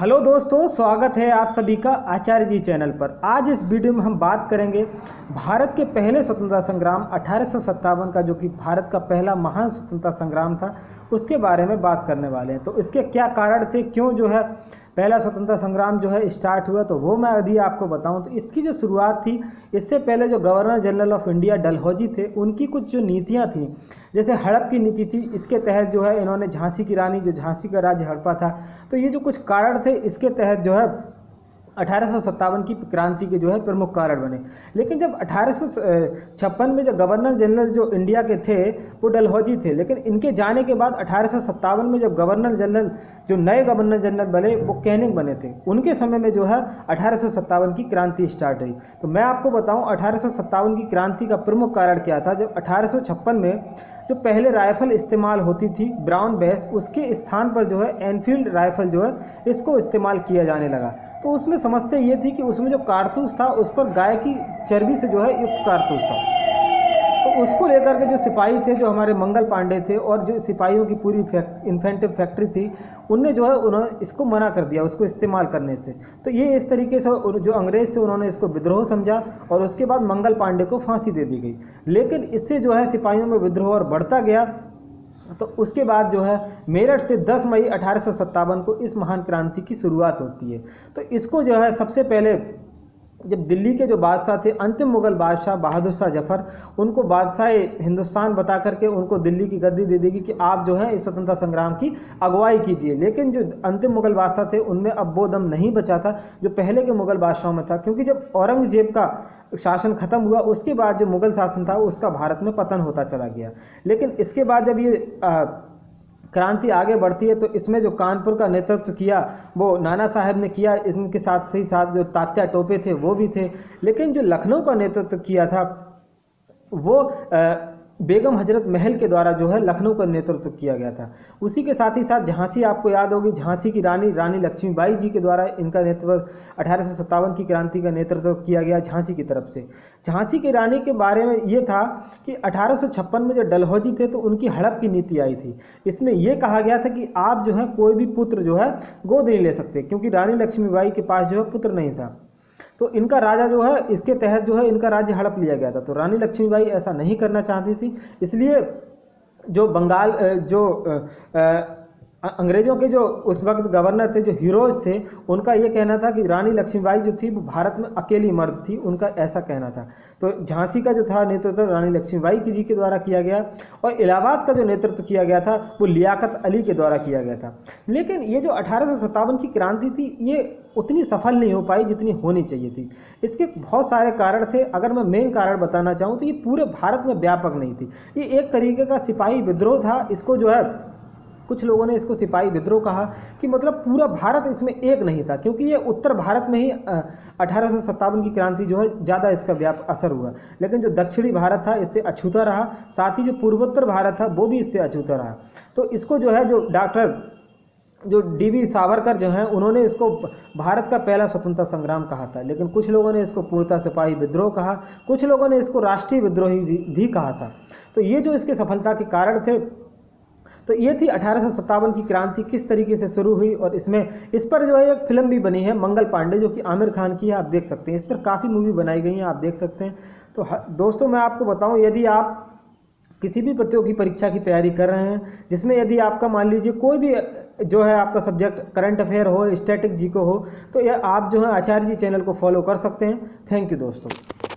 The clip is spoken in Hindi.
हेलो दोस्तों, स्वागत है आप सभी का आचार्य जी चैनल पर। आज इस वीडियो में हम बात करेंगे भारत के पहले स्वतंत्रता संग्राम 1857 का, जो कि भारत का पहला महान स्वतंत्रता संग्राम था, उसके बारे में बात करने वाले हैं। तो इसके क्या कारण थे, क्यों जो है पहला स्वतंत्रता संग्राम जो है स्टार्ट हुआ, तो वो मैं यदि आपको बताऊं तो इसकी जो शुरुआत थी, इससे पहले जो governor general of India Dalhousie थे, उनकी कुछ जो नीतियां थी, जैसे हड़प की नीति थी, इसके तहत जो है इन्होंने झांसी की रानी, जो झांसी का राज्य हड़पा था, तो ये जो कुछ कारण थे इसके तहत जो है 1857 की क्रांति के जो है प्रमुख कारण बने। लेकिन जब 1856 में जो गवर्नर जनरल जो इंडिया के थे वो डलहौजी थे, लेकिन इनके जाने के बाद 1857 में जब गवर्नर जनरल जो नए गवर्नर जनरल बने वो कैनिंग बने थे, उनके समय में जो है 1857 की क्रांति स्टार्ट हुई। तो मैं आपको बताऊं 1857 की क्रांति का प्रमुख कारण क्या था। जब 1856 में जो पहले राइफल इस्तेमाल होती थी ब्राउन बेस, उसके स्थान पर जो है एनफील्ड राइफल जो है इसको इस्तेमाल किया जाने लगा। तो उसमें समस्या ये थी कि उसमें जो कारतूस था उस पर गाय की चर्बी से जो है युक्त कारतूस था। तो उसको लेकर के जो सिपाही थे, जो हमारे मंगल पांडे थे, और जो सिपाहियों की पूरी इन्फेंटिव फैक्ट्री थी, उनने जो है उन्होंने इसको मना कर दिया उसको इस्तेमाल करने से। तो ये इस तरीके से जो अंग्रेज थे उन्होंने इसको विद्रोह समझा और उसके बाद मंगल पांडे को फांसी दे दी गई। लेकिन इससे जो है सिपाहियों में विद्रोह और बढ़ता गया। तो उसके बाद जो है मेरठ से 10 मई 1857 को इस महान क्रांति की शुरुआत होती है। तो इसको जो है सबसे पहले जब दिल्ली के जो बादशाह थे, अंतिम मुगल बादशाह बहादुर शाह जफर, उनको बादशाह हिंदुस्तान बता करके उनको दिल्ली की गद्दी दे देगी कि आप जो है इस स्वतंत्रता संग्राम की अगुवाई कीजिए। लेकिन जो अंतिम मुगल बादशाह थे उनमें अब वो दम नहीं बचा था जो पहले के मुगल बादशाहों में था, क्योंकि जब औरंगजेब का शासन खत्म हुआ उसके बाद जो मुगल शासन था उसका भारत में पतन होता चला गया। लेकिन इसके बाद जब ये क्रांति आगे बढ़ती है तो इसमें जो कानपुर का नेतृत्व किया वो नाना साहब ने किया, इनके साथ ही साथ जो तात्या टोपे थे वो भी थे। लेकिन जो लखनऊ का नेतृत्व किया था वो बेगम हजरत महल के द्वारा जो है लखनऊ का नेतृत्व किया गया था। उसी के साथ ही साथ झांसी, आपको याद होगी, झांसी की रानी लक्ष्मीबाई जी के द्वारा इनका नेतृत्व 1857 की क्रांति का नेतृत्व किया गया झांसी की तरफ से। झांसी की रानी के बारे में ये था कि 1856 में जो डलहौजी थे तो उनकी हड़प की नीति आई थी। इसमें यह कहा गया था कि आप जो है कोई भी पुत्र जो है गोद नहीं ले सकते, क्योंकि रानी लक्ष्मीबाई के पास जो है पुत्र नहीं था। तो इनका राजा जो है इसके तहत जो है इनका राज्य हड़प लिया गया था। तो रानी लक्ष्मीबाई ऐसा नहीं करना चाहती थी, इसलिए जो बंगाल अंग्रेजों के जो उस वक्त गवर्नर थे, जो हीरोज थे, उनका ये कहना था कि रानी लक्ष्मीबाई जो थी वो भारत में अकेली मर्द थी, उनका ऐसा कहना था। तो झांसी का जो था नेतृत्व रानी लक्ष्मीबाई जी के द्वारा किया गया और इलाहाबाद का जो नेतृत्व किया गया था वो लियाकत अली के द्वारा किया गया था। लेकिन ये जो 1857 की क्रांति थी ये उतनी सफल नहीं हो पाई जितनी होनी चाहिए थी। इसके बहुत सारे कारण थे। अगर मैं मेन कारण बताना चाहूँ तो ये पूरे भारत में व्यापक नहीं थी, ये एक तरीके का सिपाही विद्रोह था। इसको जो है कुछ लोगों ने इसको सिपाही विद्रोह कहा कि मतलब पूरा भारत इसमें एक नहीं था, क्योंकि ये उत्तर भारत में ही 1857 की क्रांति जो है ज़्यादा इसका व्यापक असर हुआ। लेकिन जो दक्षिणी भारत था इससे अछूता रहा, साथ ही जो पूर्वोत्तर भारत था वो भी इससे अछूता रहा। तो इसको जो है जो जो डी.वी. सावरकर जो हैं उन्होंने इसको भारत का पहला स्वतंत्रता संग्राम कहा था। लेकिन कुछ लोगों ने इसको पूर्णतः सिपाही विद्रोह कहा, कुछ लोगों ने इसको राष्ट्रीय विद्रोही भी कहा था। तो ये जो इसके सफलता के कारण थे, तो ये थी 1857 की क्रांति किस तरीके से शुरू हुई। और इस पर जो है एक फिल्म भी बनी है मंगल पांडे, जो कि आमिर खान की है, आप देख सकते हैं। इस पर काफ़ी मूवी बनाई गई हैं, आप देख सकते हैं। तो दोस्तों मैं आपको बताऊं, यदि आप किसी भी प्रतियोगी परीक्षा की तैयारी कर रहे हैं जिसमें यदि आपका मान लीजिए कोई भी जो है आपका सब्जेक्ट करंट अफेयर हो, स्टैटिक जी को हो, तो यह आप जो है आचार्य जी चैनल को फॉलो कर सकते हैं। थैंक यू दोस्तों।